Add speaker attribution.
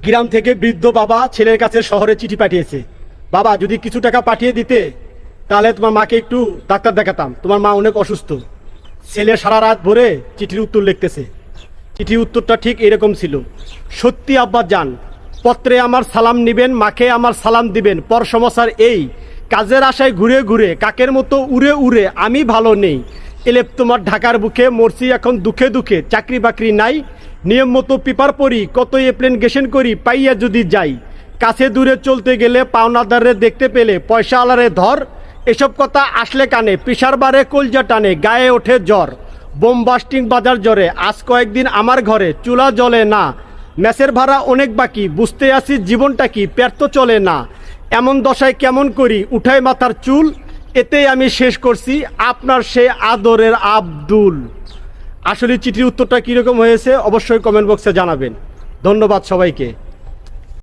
Speaker 1: গ্রাম থেকে বৃদ্ধ বাবা ছেলের কাছে শহরে চিঠি পাঠিয়েছে। বাবা, যদি কিছু টাকা পাঠিয়ে দিতে তাহলে তোমার মাকে একটু ডাক্তার দেখাতাম, তোমার মা অনেক অসুস্থ। ছেলে সারা রাত ভরে চিঠির উত্তর লিখতেছে। চিঠির উত্তরটা ঠিক এরকম ছিল: সত্যি আব্বা যান, পত্রে আমার সালাম নিবেন, মাকে আমার সালাম দিবেন। পর সমস্যার এই কাজের আশায় ঘুরে ঘুরে কাকের মতো উড়ে উড়ে আমি ভালো নেই। এলেপ তোমার ঢাকার বুকে মরছি এখন দুঃখে দুঃখে, চাকরি বাকরি নাই, নিয়ম মতো পেপার পড়ি, কত এপ্লেন গেশন করি, পাইয়া যদি যাই। কাছে দূরে চলতে গেলে পাওনাদারে দেখতে পেলে পয়সা আলারে ধর। এসব কথা আসলে কানে প্রেশার বারে, কলজা টানে, গায়ে ওঠে জ্বর। বোমবাস্টিং বাজার জ্বরে আজ কয়েকদিন আমার ঘরে, চুলা জ্বলে না, ম্যাচের ভাড়া অনেক বাকি, বুঝতে আসি জীবনটা কি, পেট তো চলে না। এমন দশায় কেমন করি উঠায় মাথার চুল, এতেই আমি শেষ করছি আপনার সে আদরের আব্দুল। আসলে চিঠির উত্তরটা কীরকম হয়েছে অবশ্যই কমেন্ট বক্সে জানাবেন। ধন্যবাদ সবাইকে।